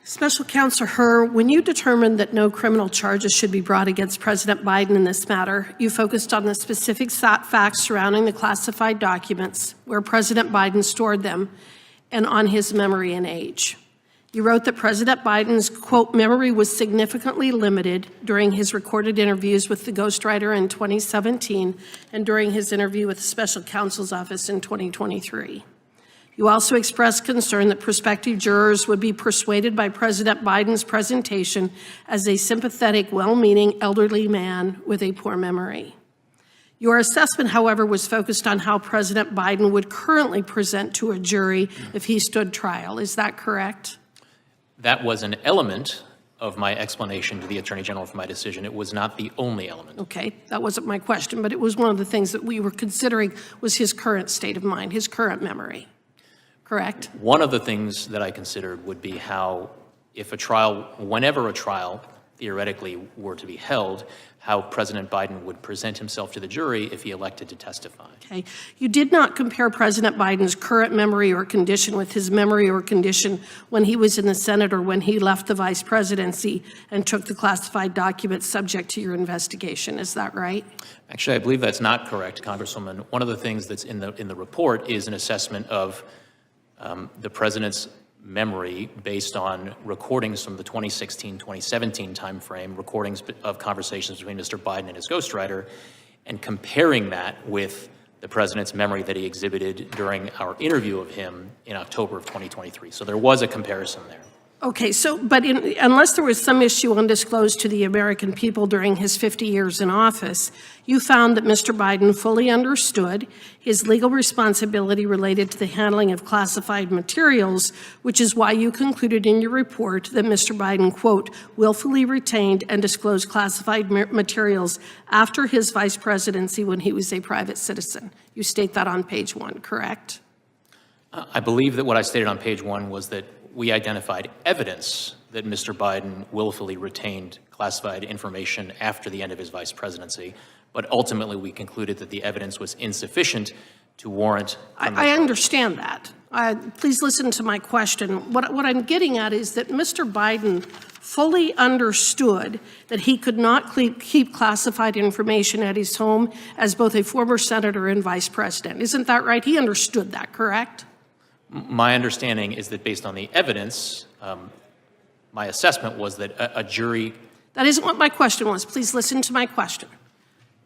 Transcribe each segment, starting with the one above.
Special Counsel Hur, when you determined that no criminal charges should be brought against President Biden in this matter, you focused on the specific facts surrounding the classified documents, where President Biden stored them, and on his memory and age. You wrote that President Biden's, quote, memory was significantly limited during his recorded interviews with the ghostwriter in 2017 and during his interview with the Special Counsel's Office in 2023. You also expressed concern that prospective jurors would be persuaded by President Biden's presentation as a sympathetic, well-meaning elderly man with a poor memory. Your assessment, however, was focused on how President Biden would currently present to a jury if he stood trial. Is that correct? That was an element of my explanation to the Attorney General for my decision. It was not the only element. Okay, that wasn't my question, but it was one of the things that we were considering was his current state of mind, his current memory. Correct? One of the things that I considered would be how, if a trial, whenever a trial theoretically were to be held, how President Biden would present himself to the jury if he elected to testify. Okay. You did not compare President Biden's current memory or condition with his memory or condition when he was in the Senate or when he left the vice presidency and took the classified documents subject to your investigation. Is that right? Actually, I believe that's not correct, Congresswoman. One of the things that's in the report is an assessment of the president's memory based on recordings from the 2016-2017 timeframe, recordings of conversations between Mr. Biden and his ghostwriter, and comparing that with the president's memory that he exhibited during our interview of him in October of 2023. So there was a comparison there. Okay, so, but unless there was some issue undisclosed to the American people during his 50 years in office, you found that Mr. Biden fully understood his legal responsibility related to the handling of classified materials, which is why you concluded in your report that Mr. Biden, quote, willfully retained and disclosed classified materials after his vice presidency when he was a private citizen. You state that on page 1, correct? I believe that what I stated on page 1 was that we identified evidence that Mr. Biden willfully retained classified information after the end of his vice presidency, but ultimately we concluded that the evidence was insufficient to warrant. I understand that. Please listen to my question. What I'm getting at is that Mr. Biden fully understood that he could not keep classified information at his home as both a former senator and vice president. Isn't that right? He understood that, correct? My understanding is that based on the evidence, my assessment was that a jury... That isn't what my question was. Please listen to my question.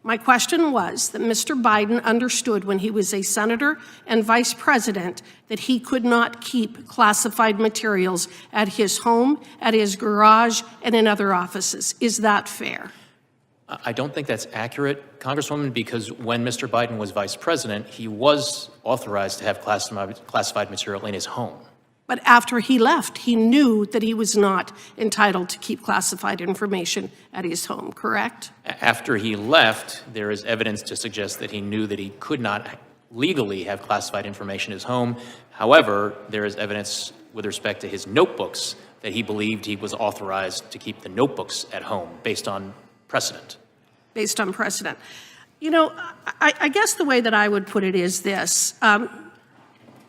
My question was that Mr. Biden understood when he was a senator and vice president that he could not keep classified materials at his home, at his garage, and in other offices. Is that fair? I don't think that's accurate, Congresswoman, because when Mr. Biden was vice president, he was authorized to have classified material in his home. But after he left, he knew that he was not entitled to keep classified information at his home, correct? After he left, there is evidence to suggest that he knew that he could not legally have classified information in his home. However, there is evidence with respect to his notebooks that he believed he was authorized to keep the notebooks at home based on precedent. Based on precedent. You know, I guess the way that I would put it is this.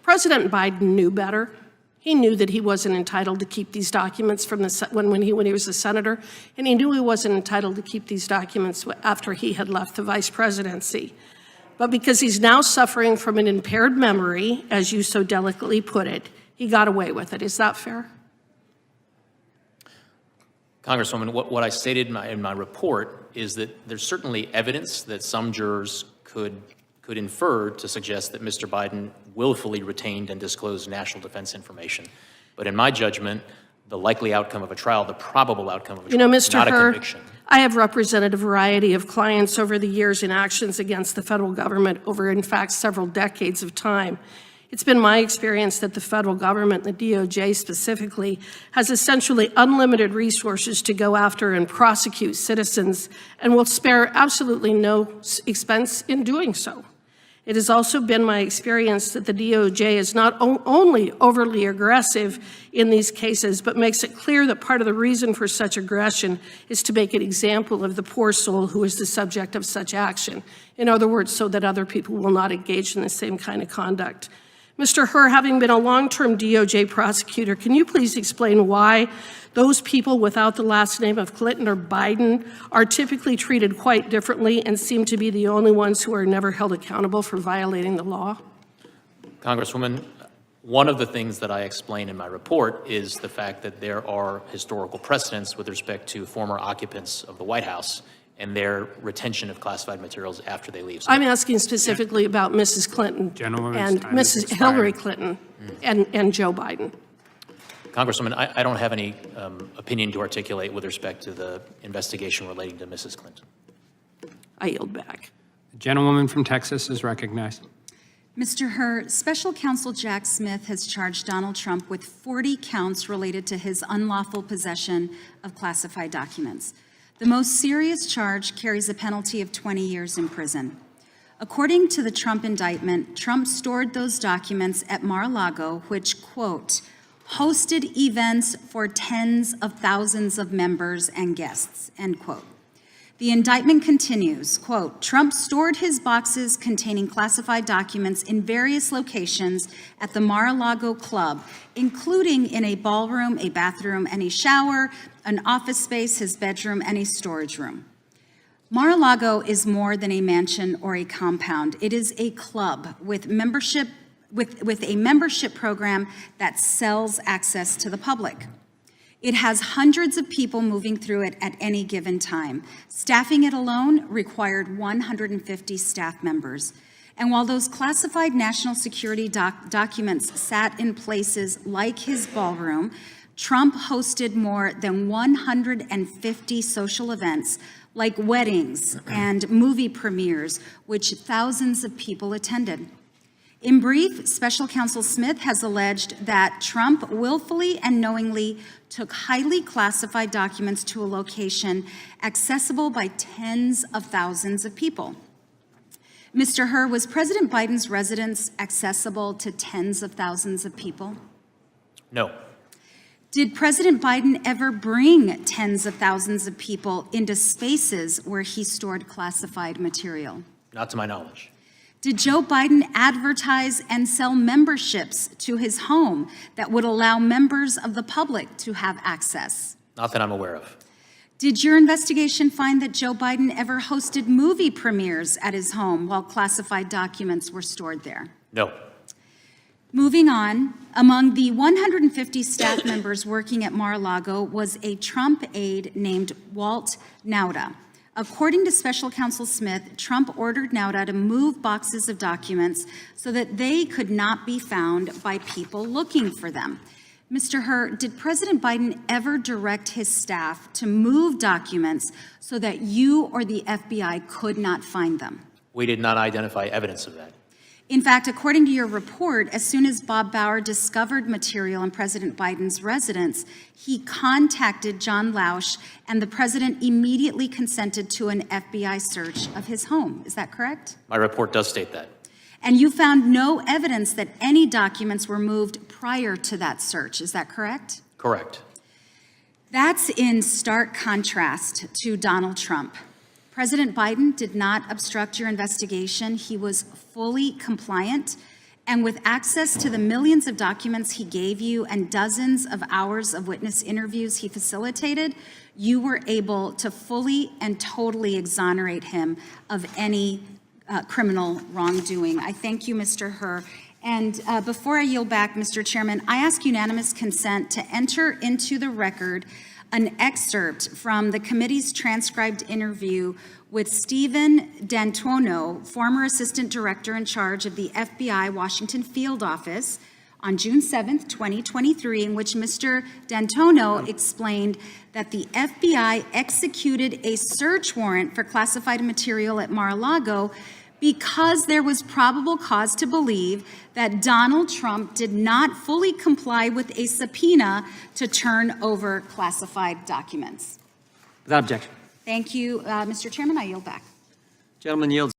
President Biden knew better. He knew that he wasn't entitled to keep these documents from when he was a senator, and he knew he wasn't entitled to keep these documents after he had left the vice presidency. But because he's now suffering from an impaired memory, as you so delicately put it, he got away with it. Is that fair? Congresswoman, what I stated in my report is that there's certainly evidence that some jurors could infer to suggest that Mr. Biden willfully retained and disclosed national defense information. But in my judgment, the likely outcome of a trial, the probable outcome of a trial, is not a conviction. I have represented a variety of clients over the years in actions against the federal government over, in fact, several decades of time. It's been my experience that the federal government, the DOJ specifically, has essentially unlimited resources to go after and prosecute citizens and will spare absolutely no expense in doing so. It has also been my experience that the DOJ is not only overly aggressive in these cases, but makes it clear that part of the reason for such aggression is to make an example of the poor soul who is the subject of such action. In other words, so that other people will not engage in the same kind of conduct. Mr. Hur, having been a long-term DOJ prosecutor, can you please explain why those people without the last name of Clinton or Biden are typically treated quite differently and seem to be the only ones who are never held accountable for violating the law? Congresswoman, one of the things that I explain in my report is the fact that there are historical precedents with respect to former occupants of the White House and their retention of classified materials after they leave. So I'm asking specifically about Mrs. Clinton and Mrs. Hillary Clinton and Joe Biden. Congresswoman, I don't have any opinion to articulate with respect to the investigation relating to Mrs. Clinton. I yield back. The gentlewoman from Texas is recognized. Mr. Hur, Special Counsel Jack Smith has charged Donald Trump with 40 counts related to his unlawful possession of classified documents. The most serious charge carries a penalty of 20 years in prison. According to the Trump indictment, Trump stored those documents at Mar-a-Lago, which, quote, hosted events for tens of thousands of members and guests, end quote. The indictment continues, quote, Trump stored his boxes containing classified documents in various locations at the Mar-a-Lago Club, including in a ballroom, a bathroom, and a shower, an office space, his bedroom, and a storage room. Mar-a-Lago is more than a mansion or a compound. It is a club with membership with a membership program that sells access to the public. It has hundreds of people moving through it at any given time. Staffing it alone required 150 staff members. And while those classified national security documents sat in places like his ballroom, Trump hosted more than 150 social events like weddings and movie premieres, which thousands of people attended. In brief, Special Counsel Smith has alleged that Trump willfully and knowingly took highly classified documents to a location accessible by tens of thousands of people. Mr. Hur, was President Biden's residence accessible to tens of thousands of people? No. Did President Biden ever bring tens of thousands of people into spaces where he stored classified material? Not to my knowledge. Did Joe Biden advertise and sell memberships to his home that would allow members of the public to have access? Not that I'm aware of. Did your investigation find that Joe Biden ever hosted movie premieres at his home while classified documents were stored there? No. Moving on, among the 150 staff members working at Mar-a-Lago was a Trump aide named Walt Nauta. According to Special Counsel Smith, Trump ordered Nauta to move boxes of documents so that they could not be found by people looking for them. Mr. Hur, did President Biden ever direct his staff to move documents so that you or the FBI could not find them? We did not identify evidence of that. In fact, according to your report, as soon as Bob Bauer discovered material in President Biden's residence, he contacted John Lausch, and the president immediately consented to an FBI search of his home. Is that correct? My report does state that. And you found no evidence that any documents were moved prior to that search. Is that correct? Correct. That's in stark contrast to Donald Trump. President Biden did not obstruct your investigation. He was fully compliant, and with access to the millions of documents he gave you and dozens of hours of witness interviews he facilitated, you were able to fully and totally exonerate him of any criminal wrongdoing. I thank you, Mr. Hur. And before I yield back, Mr. Chairman, I ask unanimous consent to enter into the record an excerpt from the committee's transcribed interview with Stephen D'Antuono, former Assistant Director in charge of the FBI Washington Field Office, on June 7th, 2023, in which Mr. D'Antuono explained that the FBI executed a search warrant for classified material at Mar-a-Lago because there was probable cause to believe that Donald Trump did not fully comply with a subpoena to turn over classified documents. Without objection. Thank you, Mr. Chairman. I yield back. Gentleman yields.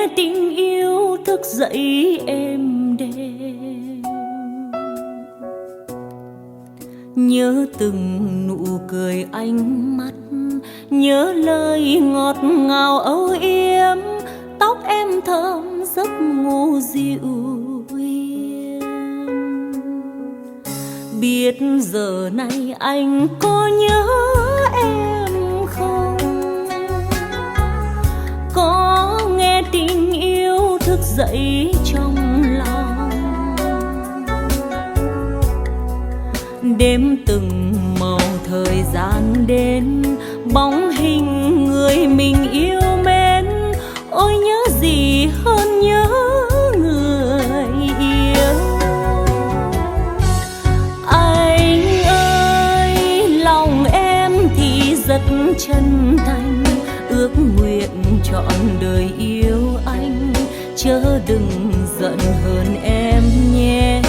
nghe tình yêu thức dậy êm đềm, nhớ từng nụ cười ánh mắt, nhớ lời ngọt ngào âu yếm, tóc em thơm giấc ngủ dịu hiền. Biết giờ này anh có nhớ em không, có nghe tình yêu thức dậy trong lòng. Đêm từng màu thời gian đến, bóng hình người mình yêu mến, ôi nhớ gì hơn nhớ người yêu. Anh ơi, lòng em thì rất chân thành, ước nguyện trọn đời yêu anh, chớ đừng giận hơn em nhé.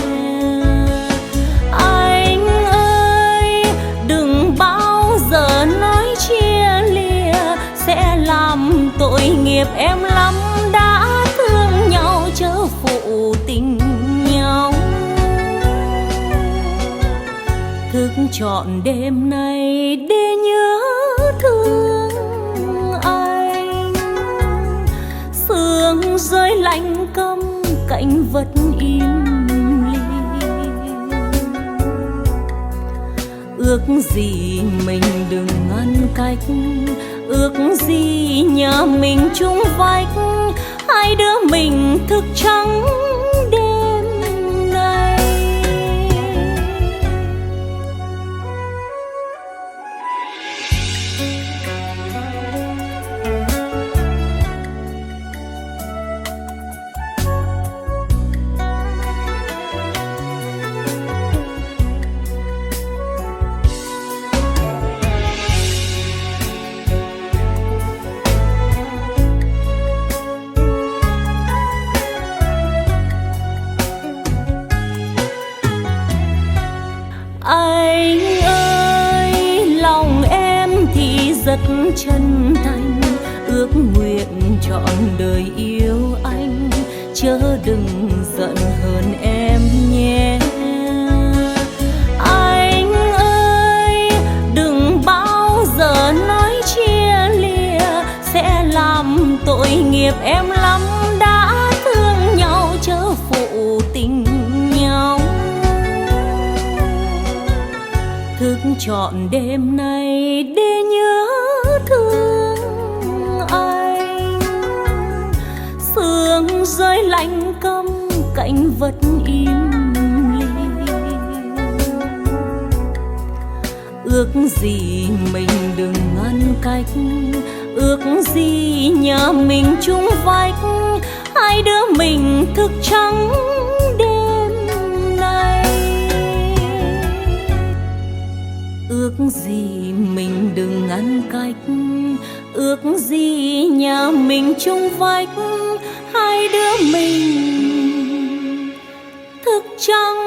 Anh ơi, đừng bao giờ nói chia lìa, sẽ làm tội nghiệp em lắm, đã thương nhau chớ phụ tình nhau. Thức trọn đêm nay để nhớ thương anh, sương rơi lạnh câm cạnh vật im lìm. Ước gì mình đừng ngăn cách, ước gì nhà mình chung vách, hai đứa mình thức trắng đêm nay. Anh ơi, lòng em thì rất chân thành, ước nguyện trọn đời yêu anh, chớ đừng giận hơn em nhé. Anh ơi, đừng bao giờ nói chia lìa, sẽ làm tội nghiệp em lắm, đã thương nhau chớ phụ tình nhau. Thức trọn đêm nay để nhớ thương anh, sương rơi lạnh câm cạnh vật im lìm. Ước gì mình đừng ngăn cách, ước gì nhà mình chung vách, hai đứa mình thức trắng đêm nay. Ước gì mình đừng ngăn cách, ước gì nhà mình chung vách, hai đứa mình thức trắng